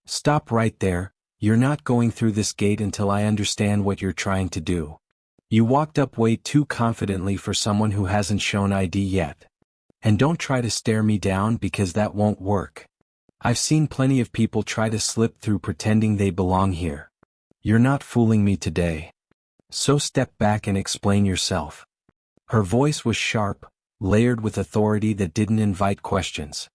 "Stop right there. You're not going through this gate until I understand what you're trying to do. You walked up way too confidently for someone who hasn't shown ID yet. And don't try to stare me down because that won't work. I've seen plenty of people try to slip through pretending they belong here. You're not fooling me today. So step back and explain yourself." Her voice was sharp, layered with authority that didn't invite questions.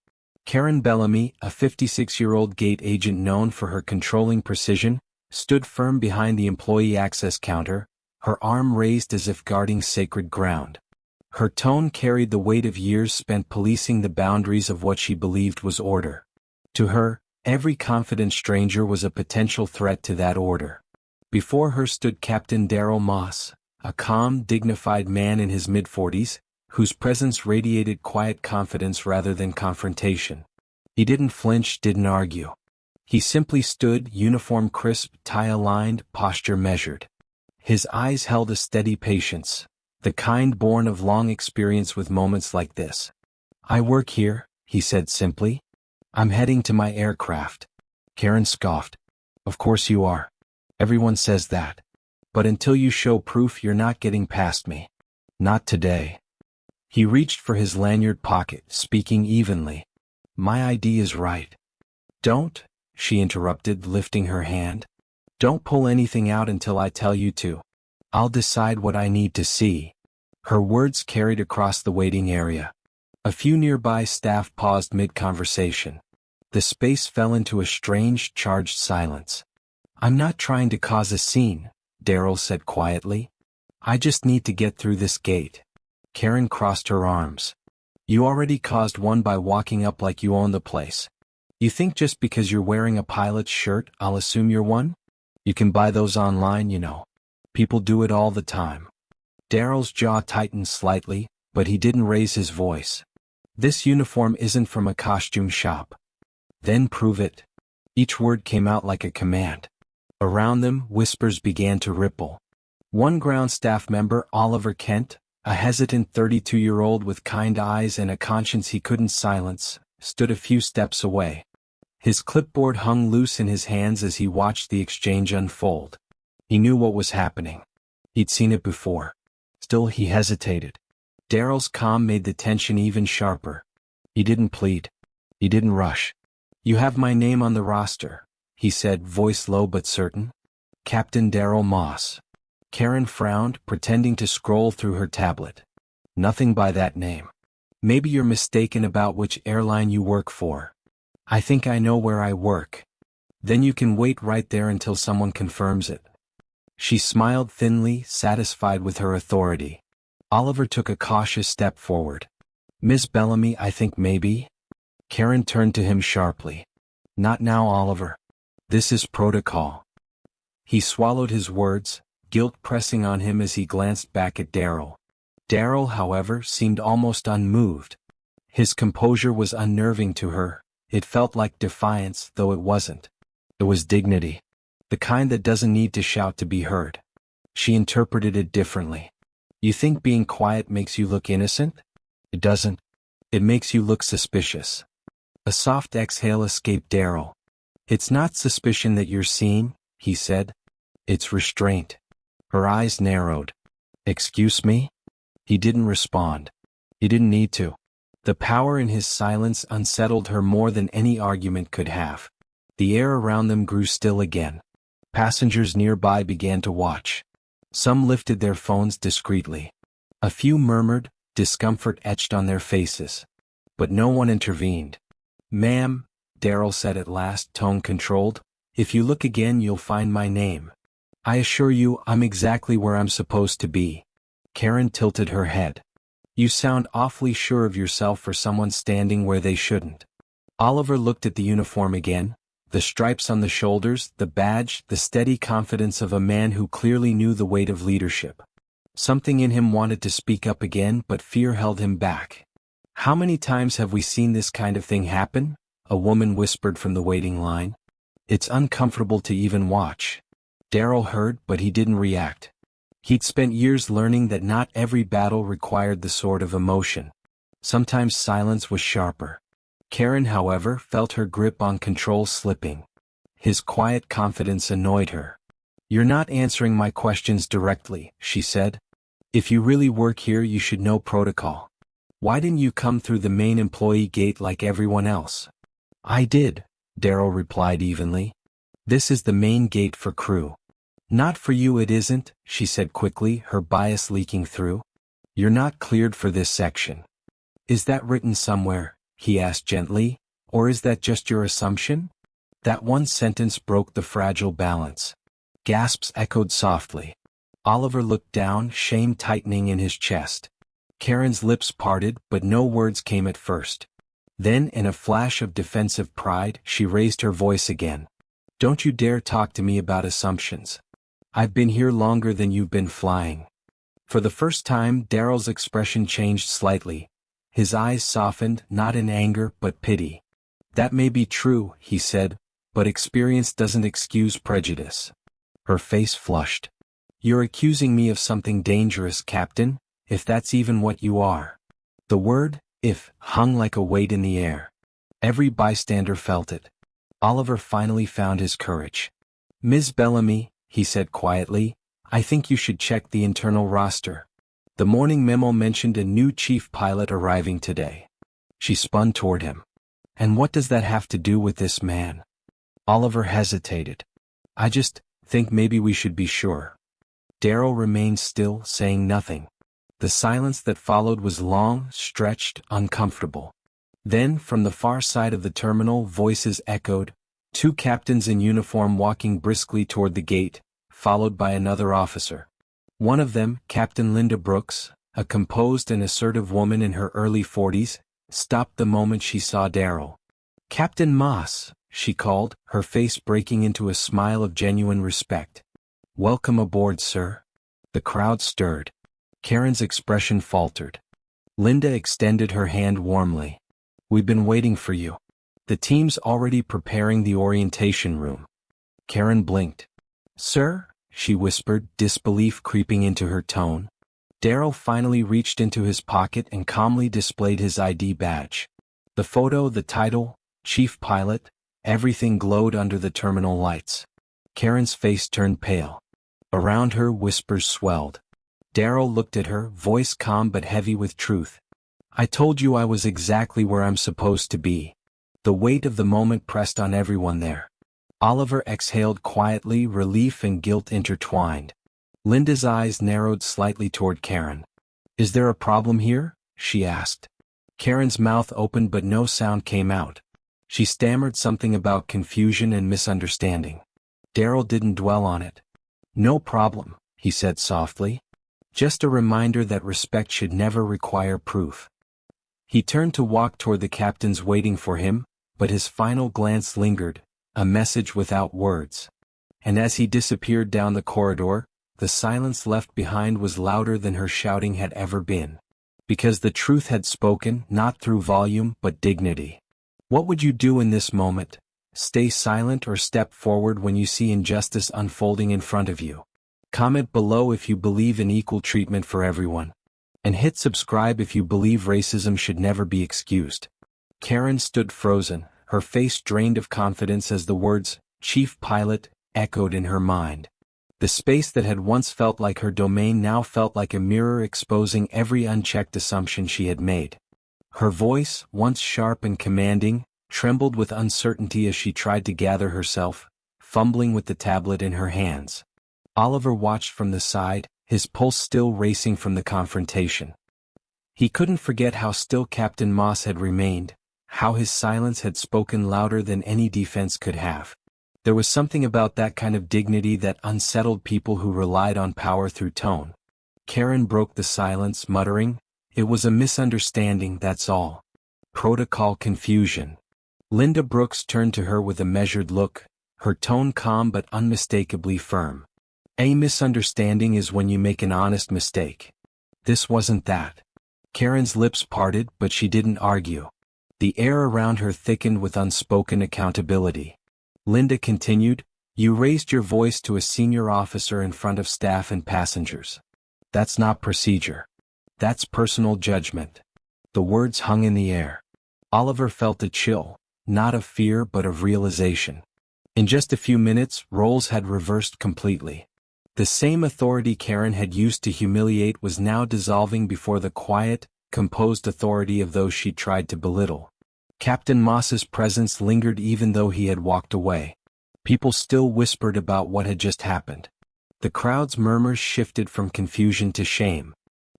Karen Bellamy, a 56-year-old gate agent known for her controlling precision, stood firm behind the employee access counter, her arm raised as if guarding sacred ground. Her tone carried the weight of years spent policing the boundaries of what she believed was order. To her, every confident stranger was a potential threat to that order. Before her stood Captain Daryl Moss, a calm, dignified man in his mid-40s, whose presence radiated quiet confidence rather than confrontation. He didn't flinch, didn't argue. He simply stood, uniform crisp, tie aligned, posture measured. His eyes held a steady patience, the kind born of long experience with moments like this. "I work here," he said simply. "I'm heading to my aircraft." Karen scoffed. "Of course you are. Everyone says that. But until you show proof, you're not getting past me. Not today." He reached for his lanyard pocket, speaking evenly. "My ID is right." "Don't," she interrupted, lifting her hand. "Don't pull anything out until I tell you to. I'll decide what I need to see." Her words carried across the waiting area. A few nearby staff paused mid-conversation. The space fell into a strange, charged silence. "I'm not trying to cause a scene," Daryl said quietly. "I just need to get through this gate." Karen crossed her arms. "You already caused one by walking up like you own the place. You think just because you're wearing a pilot's shirt, I'll assume you're one? You can buy those online, you know. People do it all the time." Daryl's jaw tightened slightly, but he didn't raise his voice. "This uniform isn't from a costume shop." "Then prove it." Each word came out like a command. Around them, whispers began to ripple. One ground staff member, Oliver Kent, a hesitant 32-year-old with kind eyes and a conscience he couldn't silence, stood a few steps away. His clipboard hung loose in his hands as he watched the exchange unfold. He knew what was happening. He'd seen it before. Still he hesitated. Daryl's calm made the tension even sharper. He didn't plead. He didn't rush. "You have my name on the roster," he said, voice low but certain. "Captain Daryl Moss." Karen frowned, pretending to scroll through her tablet. "Nothing by that name. Maybe you're mistaken about which airline you work for." "I think I know where I work." "Then you can wait right there until someone confirms it." She smiled thinly, satisfied with her authority. Oliver took a cautious step forward. "Miss Bellamy, I think maybe?" Karen turned to him sharply. "Not now, Oliver. This is protocol." He swallowed his words, guilt pressing on him as he glanced back at Daryl. Daryl, however, seemed almost unmoved. His composure was unnerving to her. It felt like defiance, though it wasn't. It was dignity. The kind that doesn't need to shout to be heard. She interpreted it differently. "You think being quiet makes you look innocent?" "It doesn't. It makes you look suspicious." A soft exhale escaped Daryl. "It's not suspicion that you're seeing," he said. "It's restraint." Her eyes narrowed. "Excuse me?" He didn't respond. He didn't need to. The power in his silence unsettled her more than any argument could have. The air around them grew still again. Passengers nearby began to watch. Some lifted their phones discreetly. A few murmured, discomfort etched on their faces. But no one intervened. "Ma'am," Daryl said at last, tone controlled, "if you look again you'll find my name. I assure you I'm exactly where I'm supposed to be." Karen tilted her head. "You sound awfully sure of yourself for someone standing where they shouldn't." Oliver looked at the uniform again, the stripes on the shoulders, the badge, the steady confidence of a man who clearly knew the weight of leadership. Something in him wanted to speak up again, but fear held him back. "How many times have we seen this kind of thing happen?" a woman whispered from the waiting line. "It's uncomfortable to even watch." Daryl heard, but he didn't react. He'd spent years learning that not every battle required the sword of emotion. Sometimes silence was sharper. Karen, however, felt her grip on control slipping. His quiet confidence annoyed her. "You're not answering my questions directly," she said. "If you really work here you should know protocol. Why didn't you come through the main employee gate like everyone else?" "I did," Darryl replied evenly. "This is the main gate for crew." "Not for you it isn't," she said quickly, her bias leaking through. "You're not cleared for this section." "Is that written somewhere?" he asked gently, "or is that just your assumption?" That one sentence broke the fragile balance. Gasps echoed softly. Oliver looked down, shame tightening in his chest. Karen's lips parted, but no words came at first. Then, in a flash of defensive pride, she raised her voice again. "Don't you dare talk to me about assumptions. I've been here longer than you've been flying." For the first time, Darryl's expression changed slightly. His eyes softened, not in anger, but pity. "That may be true," he said, "but experience doesn't excuse prejudice." Her face flushed. "You're accusing me of something dangerous, Captain, if that's even what you are." The word, "if," hung like a weight in the air. Every bystander felt it. Oliver finally found his courage. "Ms. Bellamy," he said quietly, "I think you should check the internal roster. The morning memo mentioned a new chief pilot arriving today." She spun toward him. "And what does that have to do with this man?" Oliver hesitated. "I just think maybe we should be sure." Darryl remained still, saying nothing. The silence that followed was long, stretched, uncomfortable. Then, from the far side of the terminal, voices echoed, two captains in uniform walking briskly toward the gate, followed by another officer. One of them, Captain Linda Brooks, a composed and assertive woman in her early 40s, stopped the moment she saw Darryl. "Captain Moss," she called, her face breaking into a smile of genuine respect. "Welcome aboard, sir." The crowd stirred. Karen's expression faltered. Linda extended her hand warmly. "We've been waiting for you. The team's already preparing the orientation room." Karen blinked. "Sir?" she whispered, disbelief creeping into her tone. Darryl finally reached into his pocket and calmly displayed his ID badge. The photo, the title, Chief Pilot, everything glowed under the terminal lights. Karen's face turned pale. Around her, whispers swelled. Darryl looked at her, voice calm but heavy with truth. "I told you I was exactly where I'm supposed to be." The weight of the moment pressed on everyone there. Oliver exhaled quietly, relief and guilt intertwined. Linda's eyes narrowed slightly toward Karen. "Is there a problem here?" she asked. Karen's mouth opened but no sound came out. She stammered something about confusion and misunderstanding. Darryl didn't dwell on it. "No problem," he said softly. "Just a reminder that respect should never require proof." He turned to walk toward the captains waiting for him, but his final glance lingered, a message without words. And as he disappeared down the corridor, the silence left behind was louder than her shouting had ever been. Because the truth had spoken, not through volume but dignity. What would you do in this moment? Stay silent or step forward when you see injustice unfolding in front of you? Comment below if you believe in equal treatment for everyone. And hit subscribe if you believe racism should never be excused. Karen stood frozen, her face drained of confidence as the words, "Chief Pilot," echoed in her mind. The space that had once felt like her domain now felt like a mirror exposing every unchecked assumption she had made. Her voice, once sharp and commanding, trembled with uncertainty as she tried to gather herself, fumbling with the tablet in her hands. Oliver watched from the side, his pulse still racing from the confrontation. He couldn't forget how still Captain Moss had remained, how his silence had spoken louder than any defense could have. There was something about that kind of dignity that unsettled people who relied on power through tone. Karen broke the silence, muttering, "It was a misunderstanding, that's all. Protocol confusion." Linda Brooks turned to her with a measured look, her tone calm but unmistakably firm. "A misunderstanding is when you make an honest mistake. This wasn't that." Karen's lips parted, but she didn't argue. The air around her thickened with unspoken accountability. Linda continued, "You raised your voice to a senior officer in front of staff and passengers. That's not procedure. That's personal judgment." The words hung in the air. Oliver felt a chill, not of fear but of realization. In just a few minutes, roles had reversed completely. The same authority Karen had used to humiliate was now dissolving before the quiet, composed authority of those she tried to belittle. Captain Moss's presence lingered even though he had walked away. People still whispered about what had just happened. The crowd's murmurs shifted from confusion to shame.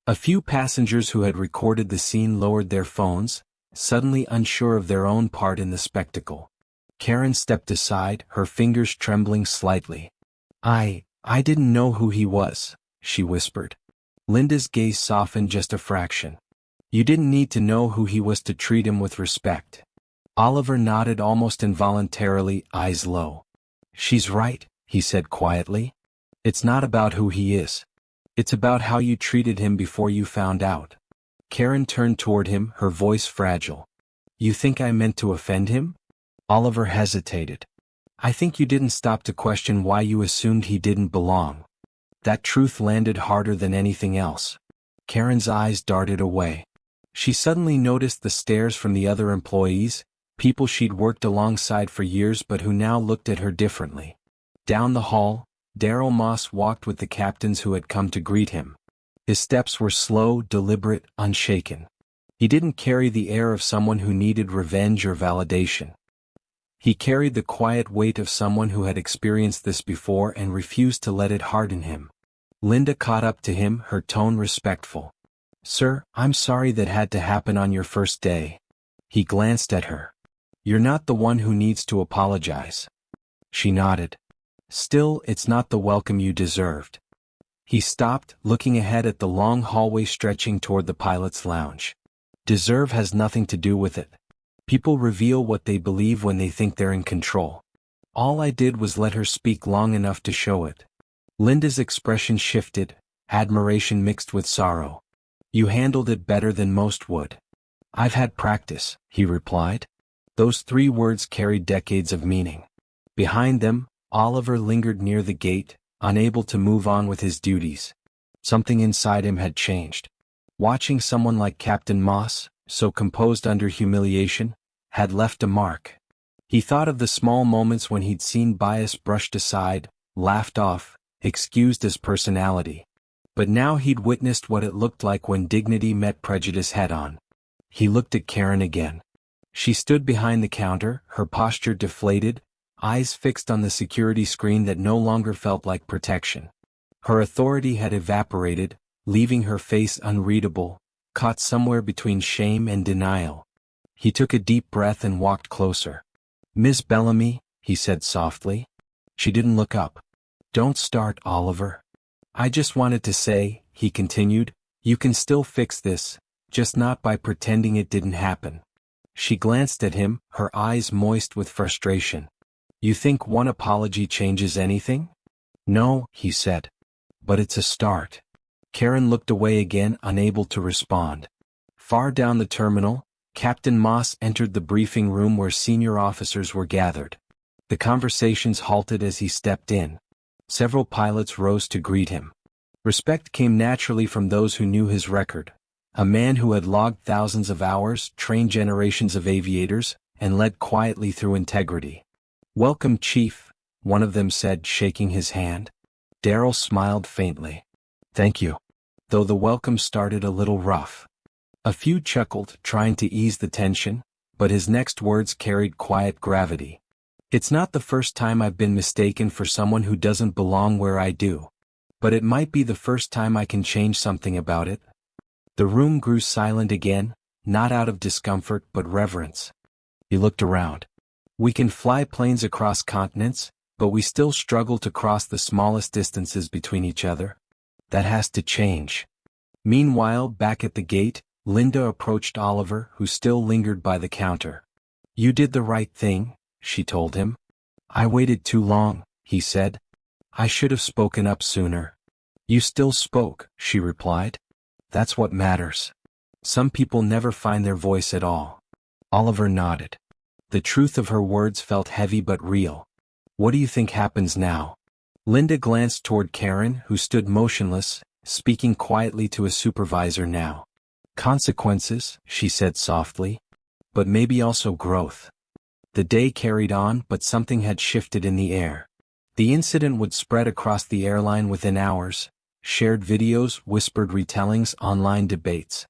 A few passengers who had recorded the scene lowered their phones, suddenly unsure of their own part in the spectacle. Karen stepped aside, her fingers trembling slightly. I didn't know who he was," she whispered. Linda's gaze softened just a fraction. "You didn't need to know who he was to treat him with respect." Oliver nodded almost involuntarily, eyes low. "She's right," he said quietly. "It's not about who he is. It's about how you treated him before you found out." Karen turned toward him, her voice fragile. "You think I meant to offend him?" Oliver hesitated. "I think you didn't stop to question why you assumed he didn't belong." That truth landed harder than anything else. Karen's eyes darted away. She suddenly noticed the stares from the other employees, people she'd worked alongside for years but who now looked at her differently. Down the hall, Darryl Moss walked with the captains who had come to greet him. His steps were slow, deliberate, unshaken. He didn't carry the air of someone who needed revenge or validation. He carried the quiet weight of someone who had experienced this before and refused to let it harden him. Linda caught up to him, her tone respectful. "Sir, I'm sorry that had to happen on your first day." He glanced at her. "You're not the one who needs to apologize." She nodded. "Still, it's not the welcome you deserved." He stopped, looking ahead at the long hallway stretching toward the pilot's lounge. "Deserve has nothing to do with it. People reveal what they believe when they think they're in control. All I did was let her speak long enough to show it." Linda's expression shifted, admiration mixed with sorrow. "You handled it better than most would." "I've had practice," he replied. Those 3 words carried decades of meaning. Behind them, Oliver lingered near the gate, unable to move on with his duties. Something inside him had changed. Watching someone like Captain Moss, so composed under humiliation, had left a mark. He thought of the small moments when he'd seen bias brushed aside, laughed off, excused as personality. But now he'd witnessed what it looked like when dignity met prejudice head-on. He looked at Karen again. She stood behind the counter, her posture deflated, eyes fixed on the security screen that no longer felt like protection. Her authority had evaporated, leaving her face unreadable, caught somewhere between shame and denial. He took a deep breath and walked closer. "Miss Bellamy," he said softly. She didn't look up. "Don't start, Oliver." "I just wanted to say," he continued, "you can still fix this, just not by pretending it didn't happen." She glanced at him, her eyes moist with frustration. "You think one apology changes anything?" "No," he said. "But it's a start." Karen looked away again, unable to respond. Far down the terminal, Captain Moss entered the briefing room where senior officers were gathered. The conversations halted as he stepped in. Several pilots rose to greet him. Respect came naturally from those who knew his record. A man who had logged thousands of hours, trained generations of aviators, and led quietly through integrity. "Welcome, Chief," one of them said, shaking his hand. Darryl smiled faintly. "Thank you." Though the welcome started a little rough. A few chuckled, trying to ease the tension, but his next words carried quiet gravity. "It's not the first time I've been mistaken for someone who doesn't belong where I do. But it might be the first time I can change something about it." The room grew silent again, not out of discomfort but reverence. He looked around. "We can fly planes across continents, but we still struggle to cross the smallest distances between each other. That has to change." Meanwhile, back at the gate, Linda approached Oliver, who still lingered by the counter. "You did the right thing," she told him. "I waited too long," he said. "I should have spoken up sooner." "You still spoke," she replied. "That's what matters. Some people never find their voice at all." Oliver nodded. The truth of her words felt heavy but real. "What do you think happens now?" Linda glanced toward Karen, who stood motionless, speaking quietly to a supervisor now. "Consequences," she said softly. "But maybe also growth." The day carried on, but something had shifted in the air. The incident would spread across the airline within hours, shared videos, whispered retellings, online debates.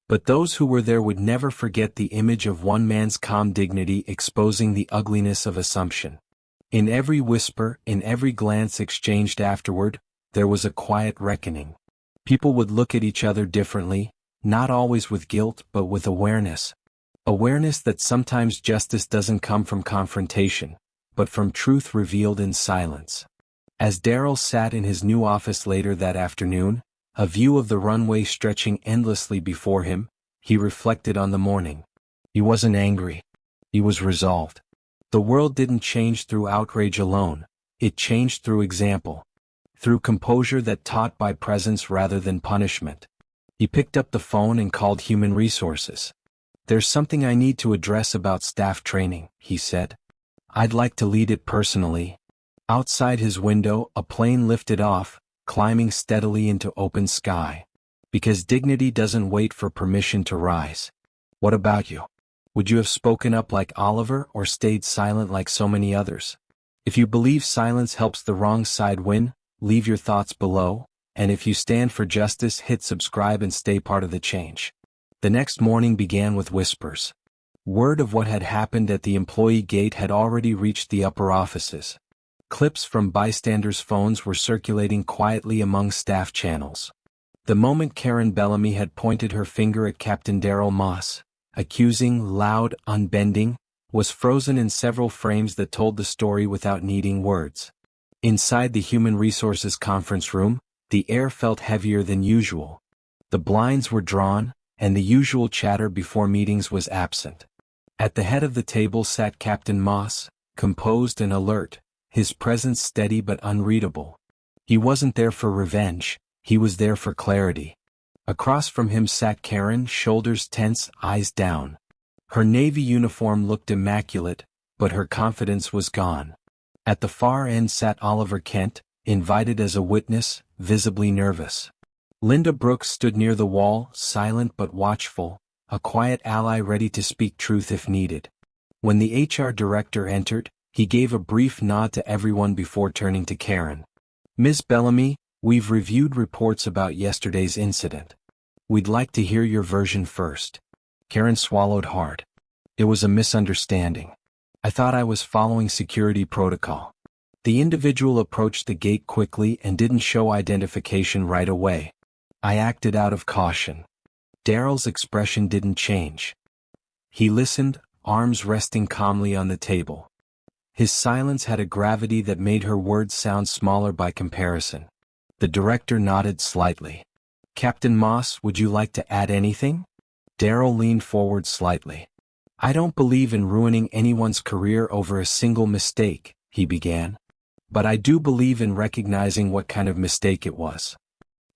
But those who were there would never forget the image of one man's calm dignity exposing the ugliness of assumption. In every whisper, in every glance exchanged afterward, there was a quiet reckoning. People would look at each other differently, not always with guilt but with awareness. Awareness that sometimes justice doesn't come from confrontation, but from truth revealed in silence. As Daryl sat in his new office later that afternoon, a view of the runway stretching endlessly before him, he reflected on the morning. He wasn't angry. He was resolved. The world didn't change through outrage alone, it changed through example. Through composure that taught by presence rather than punishment. He picked up the phone and called Human Resources. "There's something I need to address about staff training," he said. "I'd like to lead it personally." Outside his window, a plane lifted off, climbing steadily into open sky. Because dignity doesn't wait for permission to rise. What about you? Would you have spoken up like Oliver or stayed silent like so many others? If you believe silence helps the wrong side win, leave your thoughts below, and if you stand for justice, hit subscribe and stay part of the change. The next morning began with whispers. Word of what had happened at the employee gate had already reached the upper offices. Clips from bystanders' phones were circulating quietly among staff channels. The moment Karen Bellamy had pointed her finger at Captain Daryl Moss, accusing, loud, unbending, was frozen in several frames that told the story without needing words. Inside the Human Resources conference room, the air felt heavier than usual. The blinds were drawn, and the usual chatter before meetings was absent. At the head of the table sat Captain Moss, composed and alert, his presence steady but unreadable. He wasn't there for revenge, he was there for clarity. Across from him sat Karen, shoulders tense, eyes down. Her navy uniform looked immaculate, but her confidence was gone. At the far end sat Oliver Kent, invited as a witness, visibly nervous. Linda Brooks stood near the wall, silent but watchful, a quiet ally ready to speak truth if needed. When the HR director entered, he gave a brief nod to everyone before turning to Karen. "Ms. Bellamy, we've reviewed reports about yesterday's incident. We'd like to hear your version first." Karen swallowed hard. "It was a misunderstanding. I thought I was following security protocol." The individual approached the gate quickly and didn't show identification right away. "I acted out of caution." Daryl's expression didn't change. He listened, arms resting calmly on the table. His silence had a gravity that made her words sound smaller by comparison. The director nodded slightly. "Captain Moss, would you like to add anything?" Daryl leaned forward slightly. "I don't believe in ruining anyone's career over a single mistake," he began. "But I do believe in recognizing what kind of mistake it was."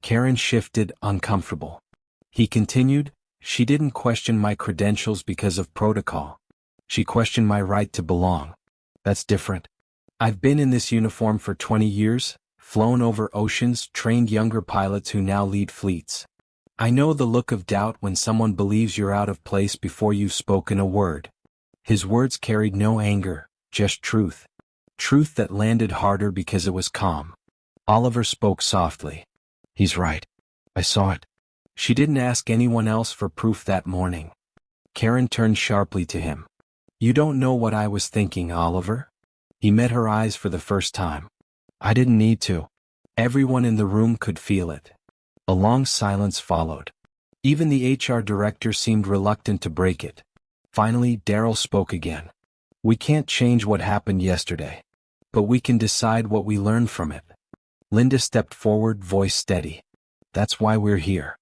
Karen shifted, uncomfortable. He continued, "She didn't question my credentials because of protocol. She questioned my right to belong. That's different. I've been in this uniform for 20 years, flown over oceans, trained younger pilots who now lead fleets. I know the look of doubt when someone believes you're out of place before you've spoken a word." His words carried no anger, just truth. Truth that landed harder because it was calm. Oliver spoke softly. "He's right. I saw it." She didn't ask anyone else for proof that morning. Karen turned sharply to him. "You don't know what I was thinking, Oliver?" He met her eyes for the first time. "I didn't need to." Everyone in the room could feel it. A long silence followed. Even the HR director seemed reluctant to break it. Finally, Daryl spoke again. "We can't change what happened yesterday. But we can decide what we learned from it." Linda stepped forward, voice steady. "That's why we're here.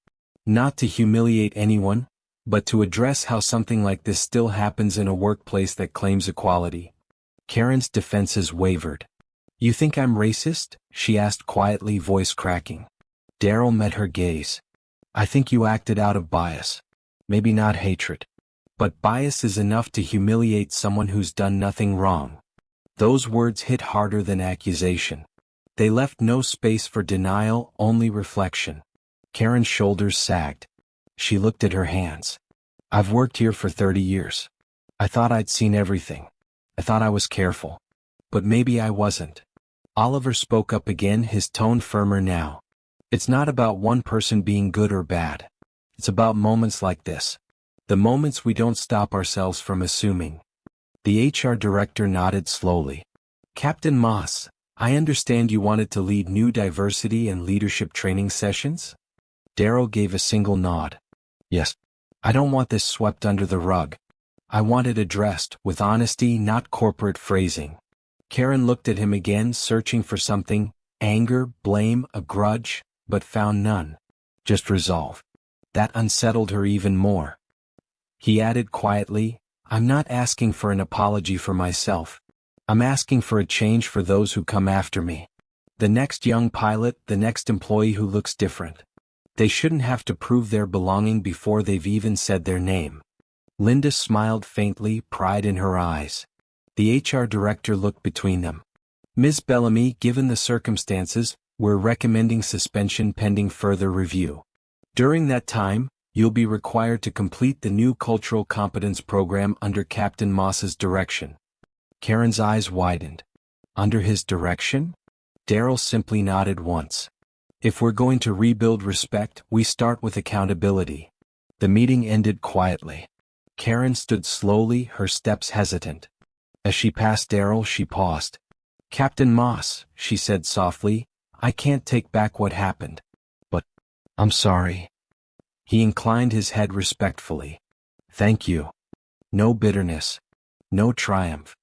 Not to humiliate anyone, but to address how something like this still happens in a workplace that claims equality." Karen's defenses wavered. "You think I'm racist?" she asked quietly, voice cracking. Daryl met her gaze. "I think you acted out of bias. Maybe not hatred. But bias is enough to humiliate someone who's done nothing wrong." Those words hit harder than accusation. They left no space for denial, only reflection. Karen's shoulders sagged. She looked at her hands. "I've worked here for 30 years. I thought I'd seen everything. I thought I was careful. But maybe I wasn't. Oliver spoke up again, his tone firmer now. It's not about one person being good or bad. It's about moments like this. The moments we don't stop ourselves from assuming. The HR director nodded slowly. Captain Moss, I understand you wanted to lead new diversity and leadership training sessions? Darryl gave a single nod. Yes. I don't want this swept under the rug. I want it addressed with honesty, not corporate phrasing. Karen looked at him again, searching for something, anger, blame, a grudge, but found none. Just resolve. That unsettled her even more. He added quietly, I'm not asking for an apology for myself. I'm asking for a change for those who come after me. The next young pilot, the next employee who looks different. They shouldn't have to prove their belonging before they've even said their name. Linda smiled faintly, pride in her eyes. The HR director looked between them. Ms. Bellamy, given the circumstances, we're recommending suspension pending further review. During that time, you'll be required to complete the new cultural competence program under Captain Moss's direction. Karen's eyes widened. Under his direction? Darryl simply nodded once. If we're going to rebuild respect, we start with accountability. The meeting ended quietly. Karen stood slowly, her steps hesitant. As she passed Darryl, she paused. Captain Moss, she said softly, I can't take back what happened. But, I'm sorry. He inclined his head respectfully. Thank you. No bitterness. No triumph.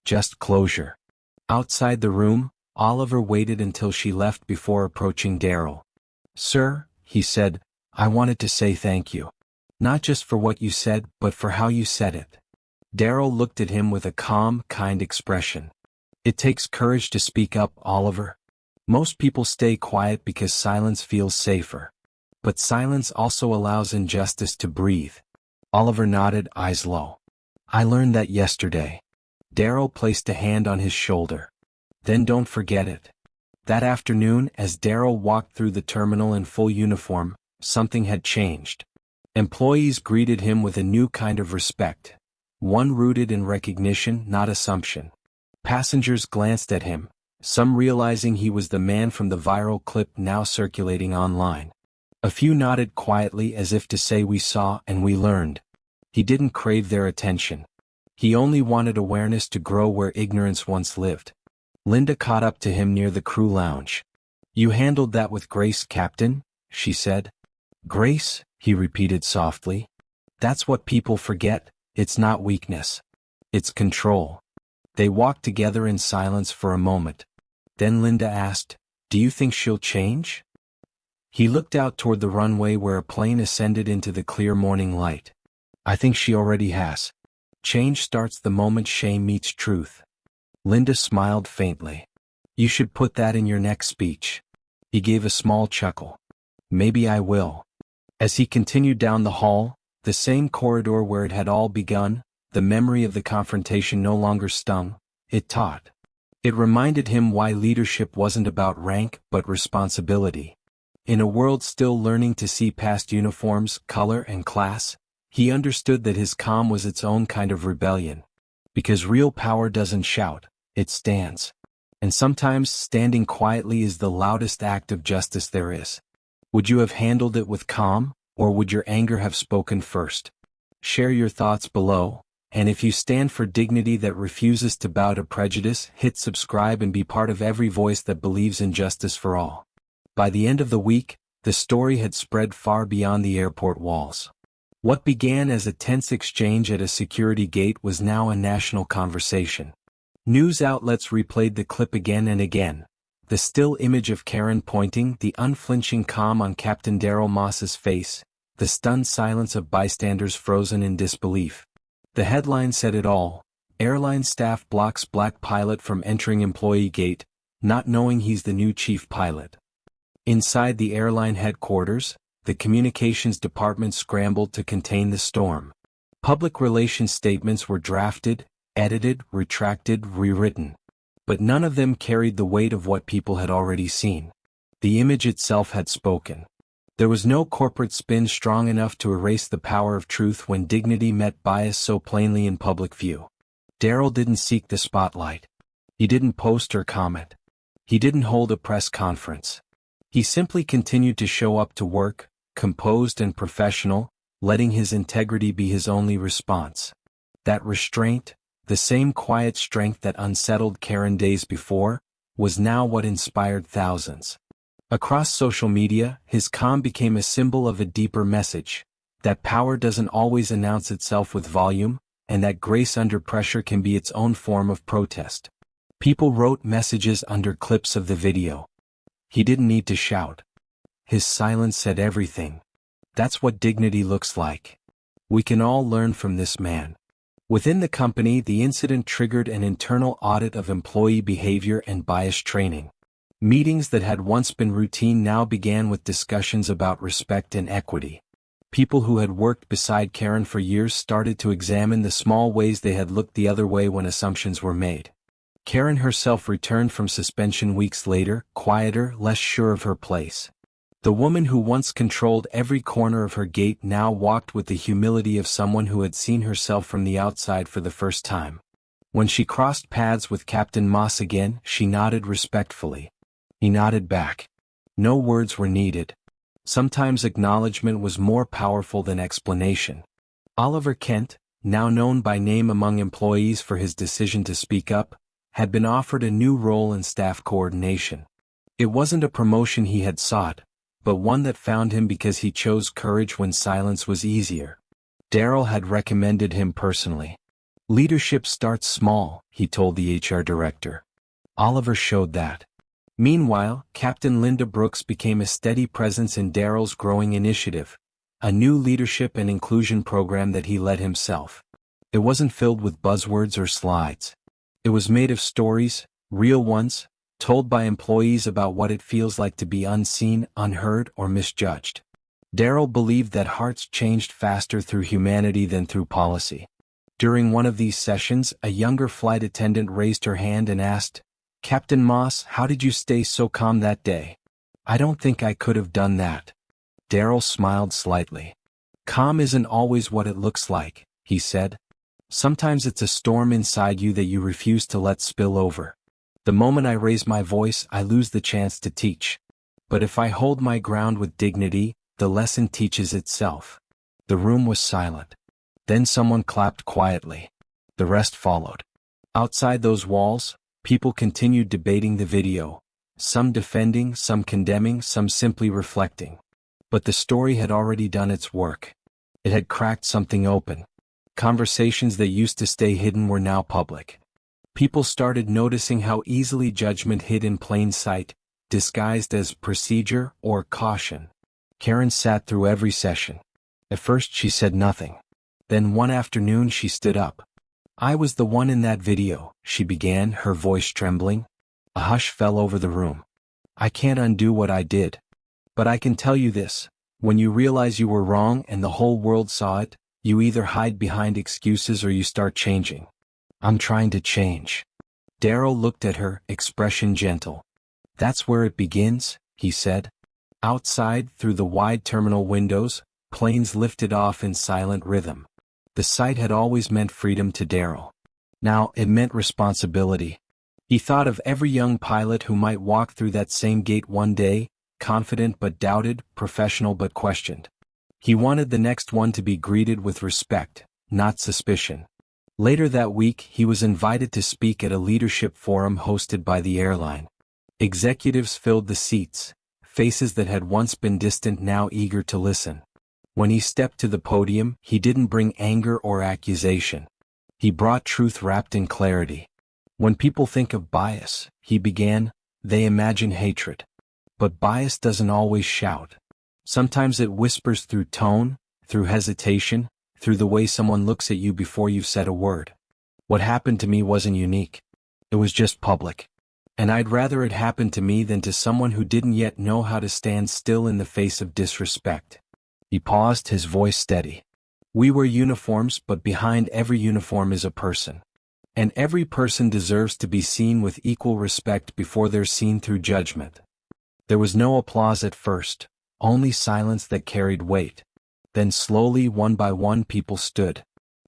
Just closure. Outside the room, Oliver waited until she left before approaching Darryl. Sir, he said, I wanted to say thank you. Not just for what you said, but for how you said it. Darryl looked at him with a calm, kind expression. It takes courage to speak up, Oliver. Most people stay quiet because silence feels safer. But silence also allows injustice to breathe. Oliver nodded, eyes low. I learned that yesterday. Darryl placed a hand on his shoulder. Then don't forget it. That afternoon, as Darryl walked through the terminal in full uniform, something had changed. Employees greeted him with a new kind of respect. One rooted in recognition, not assumption. Passengers glanced at him, some realizing he was the man from the viral clip now circulating online. A few nodded quietly as if to say we saw and we learned. He didn't crave their attention. He only wanted awareness to grow where ignorance once lived. Linda caught up to him near the crew lounge. You handled that with grace, Captain, she said. Grace, he repeated softly. That's what people forget, it's not weakness. It's control. They walked together in silence for a moment. Then Linda asked, Do you think she'll change? He looked out toward the runway where a plane ascended into the clear morning light. I think she already has. Change starts the moment shame meets truth. Linda smiled faintly. You should put that in your next speech. He gave a small chuckle. Maybe I will. As he continued down the hall, the same corridor where it had all begun, the memory of the confrontation no longer stung, it taught. It reminded him why leadership wasn't about rank but responsibility. In a world still learning to see past uniforms, color, and class, he understood that his calm was its own kind of rebellion. Because real power doesn't shout, it stands. And sometimes standing quietly is the loudest act of justice there is. Would you have handled it with calm, or would your anger have spoken first? Share your thoughts below, and if you stand for dignity that refuses to bow to prejudice, hit subscribe and be part of every voice that believes in justice for all. By the end of the week, the story had spread far beyond the airport walls. What began as a tense exchange at a security gate was now a national conversation. News outlets replayed the clip again and again. The still image of Karen pointing, the unflinching calm on Captain Darryl Moss's face, the stunned silence of bystanders frozen in disbelief. The headline said it all. Airline staff blocks black pilot from entering employee gate, not knowing he's the new chief pilot. Inside the airline headquarters, the communications department scrambled to contain the storm. Public relations statements were drafted, edited, retracted, rewritten. But none of them carried the weight of what people had already seen. The image itself had spoken. There was no corporate spin strong enough to erase the power of truth when dignity met bias so plainly in public view. Daryl didn't seek the spotlight. He didn't post or comment. He didn't hold a press conference. He simply continued to show up to work, composed and professional, letting his integrity be his only response. That restraint, the same quiet strength that unsettled Karen days before, was now what inspired thousands. Across social media, his calm became a symbol of a deeper message, that power doesn't always announce itself with volume, and that grace under pressure can be its own form of protest. People wrote messages under clips of the video. He didn't need to shout. His silence said everything. That's what dignity looks like. We can all learn from this man. Within the company, the incident triggered an internal audit of employee behavior and bias training. Meetings that had once been routine now began with discussions about respect and equity. People who had worked beside Karen for years started to examine the small ways they had looked the other way when assumptions were made. Karen herself returned from suspension weeks later, quieter, less sure of her place. The woman who once controlled every corner of her gate now walked with the humility of someone who had seen herself from the outside for the first time. When she crossed paths with Captain Moss again, she nodded respectfully. He nodded back. No words were needed. Sometimes acknowledgement was more powerful than explanation. Oliver Kent, now known by name among employees for his decision to speak up, had been offered a new role in staff coordination. It wasn't a promotion he had sought, but one that found him because he chose courage when silence was easier. Daryl had recommended him personally. Leadership starts small, he told the HR director. Oliver showed that. Meanwhile, Captain Linda Brooks became a steady presence in Daryl's growing initiative, a new leadership and inclusion program that he led himself. It wasn't filled with buzzwords or slides. It was made of stories, real ones, told by employees about what it feels like to be unseen, unheard, or misjudged. Daryl believed that hearts changed faster through humanity than through policy. During one of these sessions, a younger flight attendant raised her hand and asked, "Captain Moss, how did you stay so calm that day?" "I don't think I could have done that." Daryl smiled slightly. "Calm isn't always what it looks like," he said. "Sometimes it's a storm inside you that you refuse to let spill over. The moment I raise my voice, I lose the chance to teach. But if I hold my ground with dignity, the lesson teaches itself." The room was silent. Then someone clapped quietly. The rest followed. Outside those walls, people continued debating the video, some defending, some condemning, some simply reflecting. But the story had already done its work. It had cracked something open. Conversations that used to stay hidden were now public. People started noticing how easily judgment hid in plain sight, disguised as procedure or caution. Karen sat through every session. At first she said nothing. Then one afternoon she stood up. "I was the one in that video," she began, her voice trembling. A hush fell over the room. "I can't undo what I did. But I can tell you this, when you realize you were wrong and the whole world saw it, you either hide behind excuses or you start changing. I'm trying to change." Daryl looked at her, expression gentle. "That's where it begins," he said. Outside, through the wide terminal windows, planes lifted off in silent rhythm. The sight had always meant freedom to Daryl. Now it meant responsibility. He thought of every young pilot who might walk through that same gate one day, confident but doubted, professional but questioned. He wanted the next one to be greeted with respect, not suspicion. Later that week, he was invited to speak at a leadership forum hosted by the airline. Executives filled the seats, faces that had once been distant now eager to listen. When he stepped to the podium, he didn't bring anger or accusation. He brought truth wrapped in clarity. "When people think of bias," he began, "they imagine hatred. But bias doesn't always shout. Sometimes it whispers through tone, through hesitation, through the way someone looks at you before you've said a word. What happened to me wasn't unique. It was just public. And I'd rather it happened to me than to someone who didn't yet know how to stand still in the face of disrespect." He paused, his voice steady. "We wear uniforms, but behind every uniform is a person. And every person deserves to be seen with equal respect before they're seen through judgment." There was no applause at first, only silence that carried weight. Then slowly, one by one, people stood.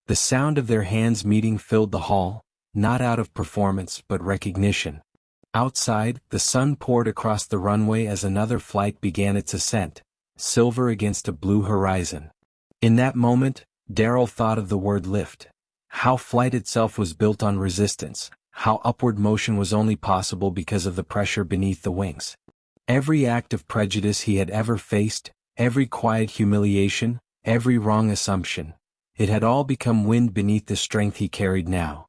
The sound of their hands meeting filled the hall, not out of performance but recognition. Outside, the sun poured across the runway as another flight began its ascent, silver against a blue horizon. In that moment, Darryl thought of the word lift. How flight itself was built on resistance, how upward motion was only possible because of the pressure beneath the wings. Every act of prejudice he had ever faced, every quiet humiliation, every wrong assumption, it had all become wind beneath the strength he carried now.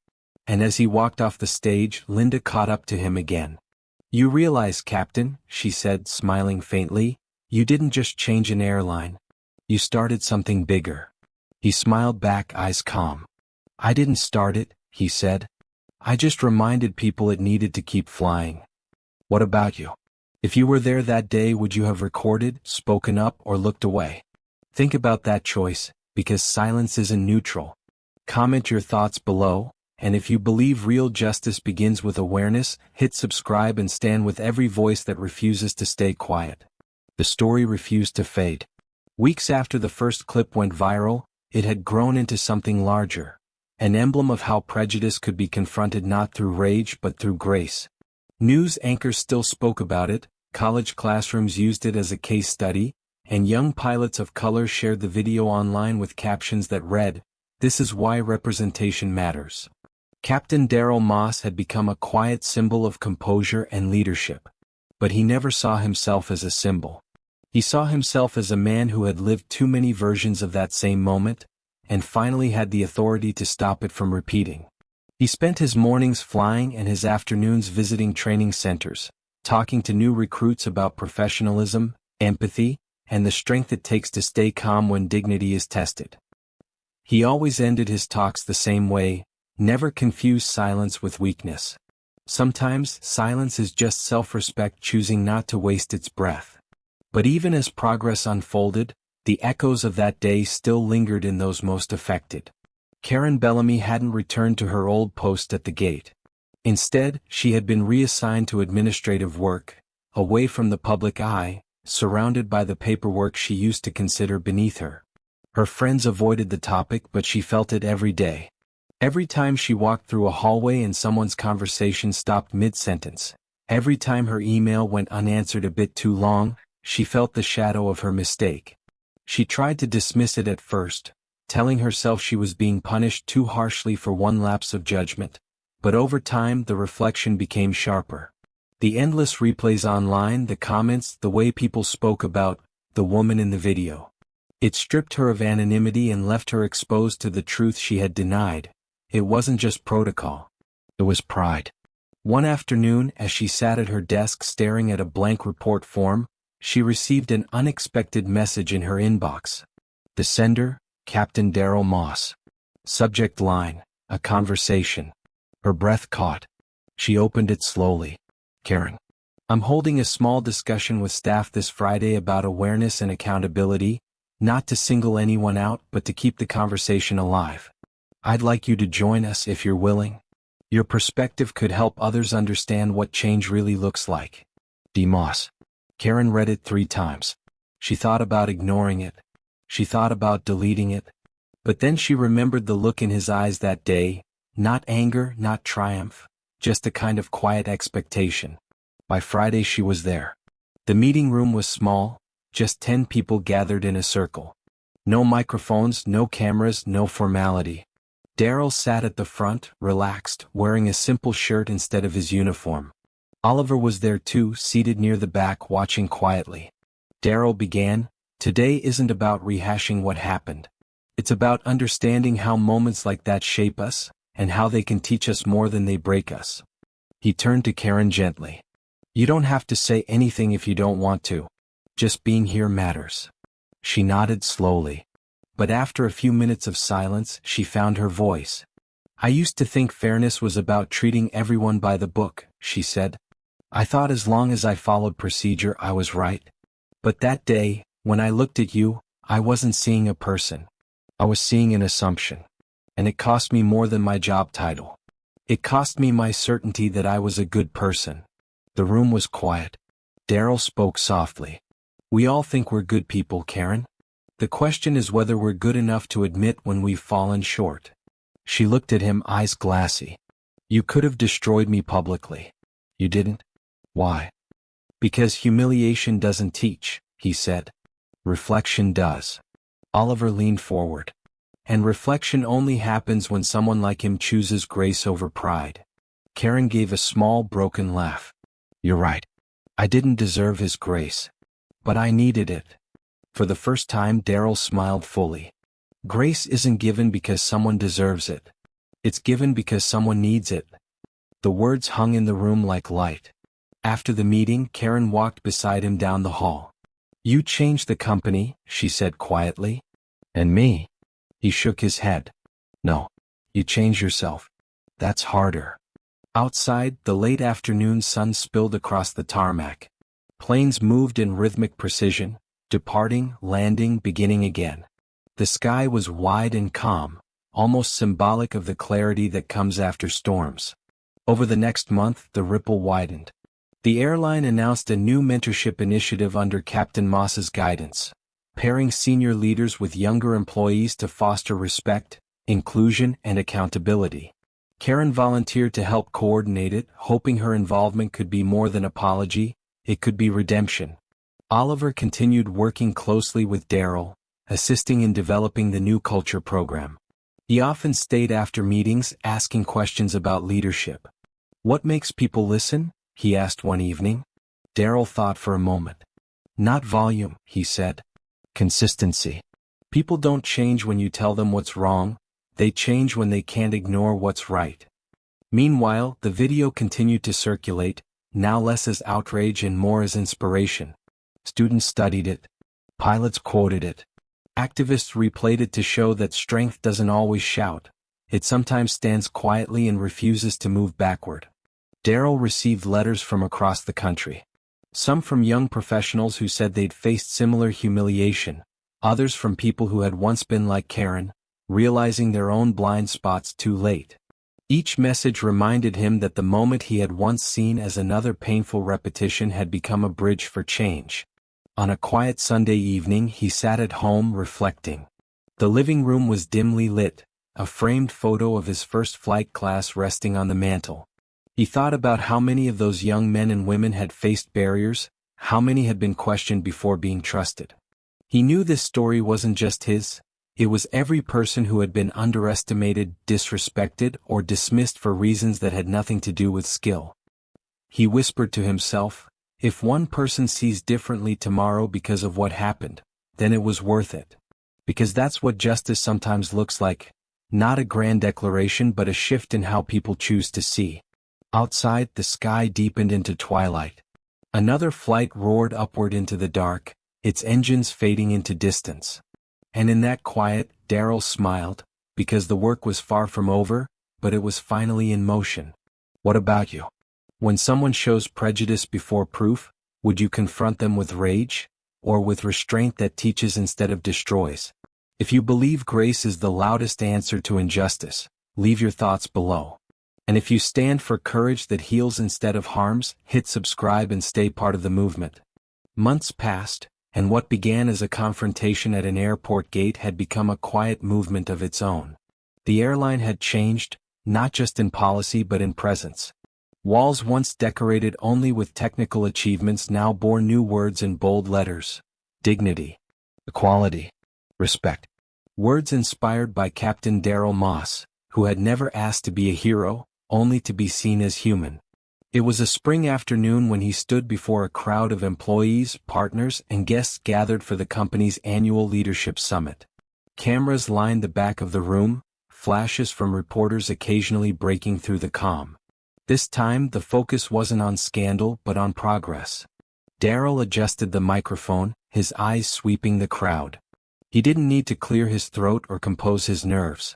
And as he walked off the stage, Linda caught up to him again. "You realize, Captain," she said, smiling faintly, "you didn't just change an airline. You started something bigger." He smiled back, eyes calm. "I didn't start it," he said. "I just reminded people it needed to keep flying." "What about you? If you were there that day, would you have recorded, spoken up, or looked away? Think about that choice, because silence isn't neutral. Comment your thoughts below, and if you believe real justice begins with awareness, hit subscribe and stand with every voice that refuses to stay quiet. The story refused to fade. Weeks after the first clip went viral, it had grown into something larger, an emblem of how prejudice could be confronted not through rage but through grace. News anchors still spoke about it, college classrooms used it as a case study, and young pilots of color shared the video online with captions that read, "This is why representation matters." Captain Darryl Moss had become a quiet symbol of composure and leadership. But he never saw himself as a symbol. He saw himself as a man who had lived too many versions of that same moment, and finally had the authority to stop it from repeating. He spent his mornings flying and his afternoons visiting training centers, talking to new recruits about professionalism, empathy, and the strength it takes to stay calm when dignity is tested. He always ended his talks the same way: never confuse silence with weakness. Sometimes, silence is just self-respect choosing not to waste its breath. But even as progress unfolded, the echoes of that day still lingered in those most affected. Karen Bellamy hadn't returned to her old post at the gate. Instead, she had been reassigned to administrative work, away from the public eye, surrounded by the paperwork she used to consider beneath her. Her friends avoided the topic, but she felt it every day. Every time she walked through a hallway and someone's conversation stopped mid-sentence, every time her email went unanswered a bit too long, she felt the shadow of her mistake. She tried to dismiss it at first, telling herself she was being punished too harshly for one lapse of judgment, but over time the reflection became sharper. The endless replays online, the comments, the way people spoke about the woman in the video. It stripped her of anonymity and left her exposed to the truth she had denied. It wasn't just protocol. It was pride. One afternoon, as she sat at her desk staring at a blank report form, she received an unexpected message in her inbox. The sender, Captain Darryl Moss. Subject line, a conversation. Her breath caught. She opened it slowly. Karen. I'm holding a small discussion with staff this Friday about awareness and accountability, not to single anyone out but to keep the conversation alive. I'd like you to join us if you're willing. Your perspective could help others understand what change really looks like. D. Moss. Karen read it 3 times. She thought about ignoring it. She thought about deleting it. But then she remembered the look in his eyes that day, not anger, not triumph, just a kind of quiet expectation. By Friday she was there. The meeting room was small, just 10 people gathered in a circle. No microphones, no cameras, no formality. Darryl sat at the front, relaxed, wearing a simple shirt instead of his uniform. Oliver was there too, seated near the back, watching quietly. Darryl began, "Today isn't about rehashing what happened. It's about understanding how moments like that shape us, and how they can teach us more than they break us." He turned to Karen gently. "You don't have to say anything if you don't want to. Just being here matters." She nodded slowly. But after a few minutes of silence, she found her voice. "I used to think fairness was about treating everyone by the book," she said. "I thought as long as I followed procedure I was right. But that day, when I looked at you, I wasn't seeing a person. I was seeing an assumption. And it cost me more than my job title. It cost me my certainty that I was a good person." The room was quiet. Darryl spoke softly. "We all think we're good people, Karen. The question is whether we're good enough to admit when we've fallen short." She looked at him, eyes glassy. You could have destroyed me publicly. You didn't? Why? Because humiliation doesn't teach, he said. Reflection does. Oliver leaned forward. And reflection only happens when someone like him chooses grace over pride. Karen gave a small, broken laugh. You're right. I didn't deserve his grace. But I needed it. For the first time, Darryl smiled fully. Grace isn't given because someone deserves it. It's given because someone needs it. The words hung in the room like light. After the meeting, Karen walked beside him down the hall. You changed the company, she said quietly. And me? He shook his head. No. You changed yourself. That's harder. Outside, the late afternoon sun spilled across the tarmac. Planes moved in rhythmic precision, departing, landing, beginning again. The sky was wide and calm, almost symbolic of the clarity that comes after storms. Over the next month, the ripple widened. The airline announced a new mentorship initiative under Captain Moss's guidance, pairing senior leaders with younger employees to foster respect, inclusion, and accountability. Karen volunteered to help coordinate it, hoping her involvement could be more than apology, it could be redemption. Oliver continued working closely with Darryl, assisting in developing the new culture program. He often stayed after meetings asking questions about leadership. What makes people listen? He asked one evening. Darryl thought for a moment. Not volume, he said. Consistency. People don't change when you tell them what's wrong, they change when they can't ignore what's right. Meanwhile, the video continued to circulate, now less as outrage and more as inspiration. Students studied it. Pilots quoted it. Activists replayed it to show that strength doesn't always shout. It sometimes stands quietly and refuses to move backward. Darryl received letters from across the country. Some from young professionals who said they'd faced similar humiliation, others from people who had once been like Karen, realizing their own blind spots too late. Each message reminded him that the moment he had once seen as another painful repetition had become a bridge for change. On a quiet Sunday evening, he sat at home reflecting. The living room was dimly lit, a framed photo of his first flight class resting on the mantel. He thought about how many of those young men and women had faced barriers, how many had been questioned before being trusted. He knew this story wasn't just his, it was every person who had been underestimated, disrespected, or dismissed for reasons that had nothing to do with skill. He whispered to himself, if one person sees differently tomorrow because of what happened, then it was worth it. Because that's what justice sometimes looks like, not a grand declaration but a shift in how people choose to see. Outside, the sky deepened into twilight. Another flight roared upward into the dark, its engines fading into distance. And in that quiet, Darryl smiled, because the work was far from over, but it was finally in motion. What about you? When someone shows prejudice before proof, would you confront them with rage, or with restraint that teaches instead of destroys? If you believe grace is the loudest answer to injustice, leave your thoughts below. And if you stand for courage that heals instead of harms, hit subscribe and stay part of the movement. Months passed, and what began as a confrontation at an airport gate had become a quiet movement of its own. The airline had changed, not just in policy but in presence. Walls once decorated only with technical achievements now bore new words in bold letters. Dignity. Equality. Respect. Words inspired by Captain Darryl Moss, who had never asked to be a hero, only to be seen as human. It was a spring afternoon when he stood before a crowd of employees, partners, and guests gathered for the company's annual leadership summit. Cameras lined the back of the room, flashes from reporters occasionally breaking through the calm. This time, the focus wasn't on scandal but on progress. Darryl adjusted the microphone, his eyes sweeping the crowd. He didn't need to clear his throat or compose his nerves.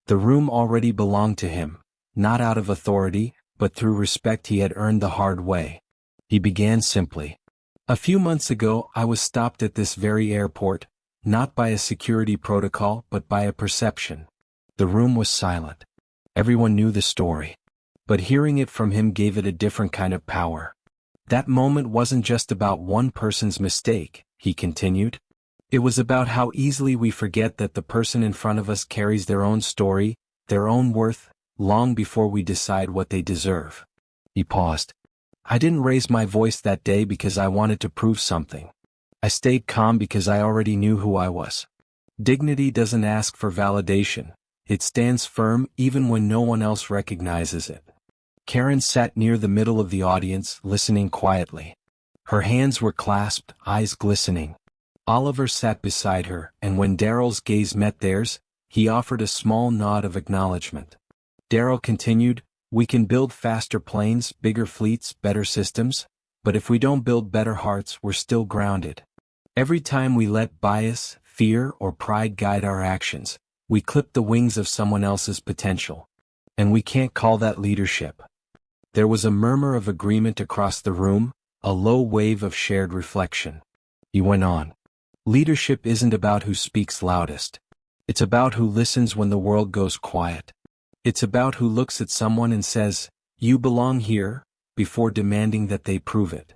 The room already belonged to him, not out of authority, but through respect he had earned the hard way. He began simply. A few months ago, I was stopped at this very airport, not by a security protocol but by a perception. The room was silent. Everyone knew the story. But hearing it from him gave it a different kind of power. That moment wasn't just about one person's mistake, he continued. It was about how easily we forget that the person in front of us carries their own story, their own worth, long before we decide what they deserve. He paused. I didn't raise my voice that day because I wanted to prove something. I stayed calm because I already knew who I was. Dignity doesn't ask for validation. It stands firm even when no one else recognizes it. Karen sat near the middle of the audience, listening quietly. Her hands were clasped, eyes glistening. Oliver sat beside her, and when Daryl's gaze met theirs, he offered a small nod of acknowledgement. Daryl continued, we can build faster planes, bigger fleets, better systems, but if we don't build better hearts, we're still grounded. Every time we let bias, fear, or pride guide our actions, we clip the wings of someone else's potential. And we can't call that leadership. There was a murmur of agreement across the room, a low wave of shared reflection. He went on. Leadership isn't about who speaks loudest. It's about who listens when the world goes quiet. It's about who looks at someone and says, you belong here, before demanding that they prove it.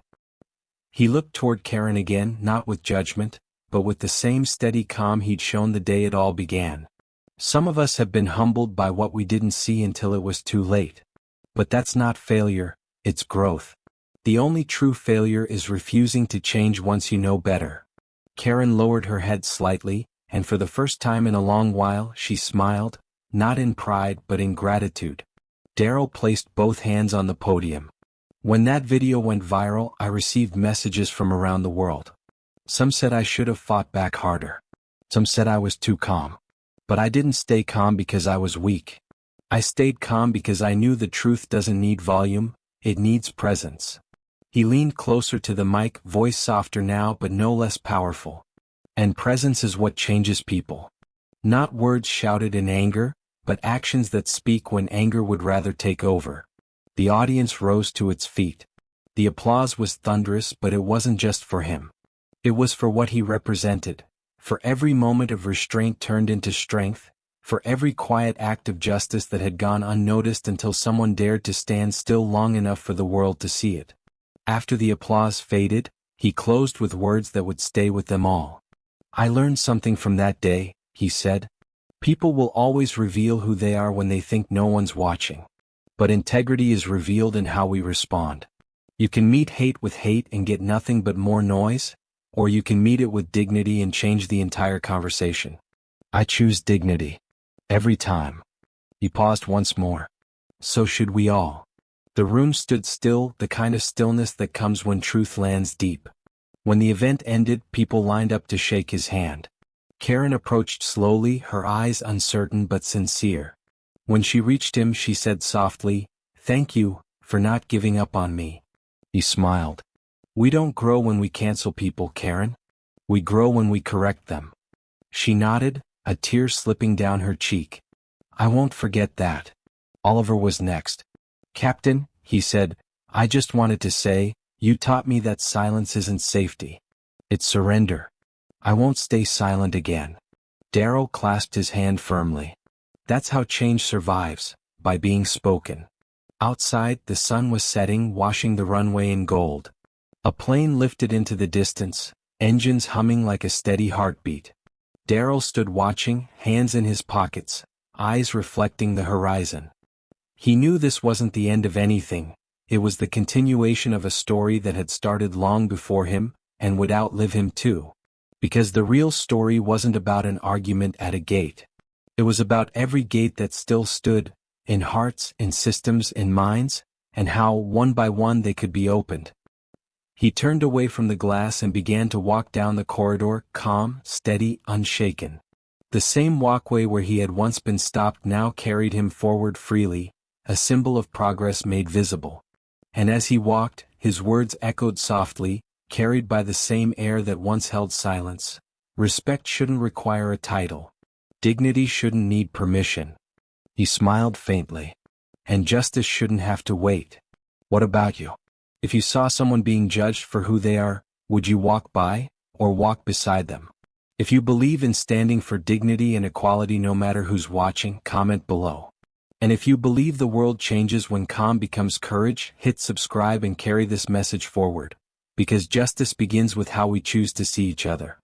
He looked toward Karen again, not with judgment, but with the same steady calm he'd shown the day it all began. Some of us have been humbled by what we didn't see until it was too late. But that's not failure, it's growth. The only true failure is refusing to change once you know better. Karen lowered her head slightly, and for the first time in a long while she smiled, not in pride but in gratitude. Daryl placed both hands on the podium. When that video went viral, I received messages from around the world. Some said I should have fought back harder. Some said I was too calm. But I didn't stay calm because I was weak. I stayed calm because I knew the truth doesn't need volume, it needs presence. He leaned closer to the mic, voice softer now but no less powerful. And presence is what changes people. Not words shouted in anger, but actions that speak when anger would rather take over. The audience rose to its feet. The applause was thunderous, but it wasn't just for him. It was for what he represented, for every moment of restraint turned into strength, for every quiet act of justice that had gone unnoticed until someone dared to stand still long enough for the world to see it. After the applause faded, he closed with words that would stay with them all. I learned something from that day, he said. People will always reveal who they are when they think no one's watching. But integrity is revealed in how we respond. You can meet hate with hate and get nothing but more noise, or you can meet it with dignity and change the entire conversation. I choose dignity. Every time. He paused once more. So should we all. The room stood still, the kind of stillness that comes when truth lands deep. When the event ended, people lined up to shake his hand. Karen approached slowly, her eyes uncertain but sincere. When she reached him, she said softly, "Thank you, for not giving up on me." He smiled. We don't grow when we cancel people, Karen. We grow when we correct them. She nodded, a tear slipping down her cheek. I won't forget that. Oliver was next. Captain, he said, I just wanted to say, you taught me that silence isn't safety. It's surrender. I won't stay silent again. Daryl clasped his hand firmly. That's how change survives, by being spoken. Outside, the sun was setting, washing the runway in gold. A plane lifted into the distance, engines humming like a steady heartbeat. Daryl stood watching, hands in his pockets, eyes reflecting the horizon. He knew this wasn't the end of anything, it was the continuation of a story that had started long before him, and would outlive him too. Because the real story wasn't about an argument at a gate. It was about every gate that still stood, in hearts, in systems, in minds, and how, one by one, they could be opened. He turned away from the glass and began to walk down the corridor, calm, steady, unshaken. The same walkway where he had once been stopped now carried him forward freely, a symbol of progress made visible. And as he walked, his words echoed softly, carried by the same air that once held silence. Respect shouldn't require a title. Dignity shouldn't need permission. He smiled faintly. And justice shouldn't have to wait. What about you? If you saw someone being judged for who they are, would you walk by, or walk beside them? If you believe in standing for dignity and equality no matter who's watching, comment below. And if you believe the world changes when calm becomes courage, hit subscribe and carry this message forward. Because justice begins with how we choose to see each other.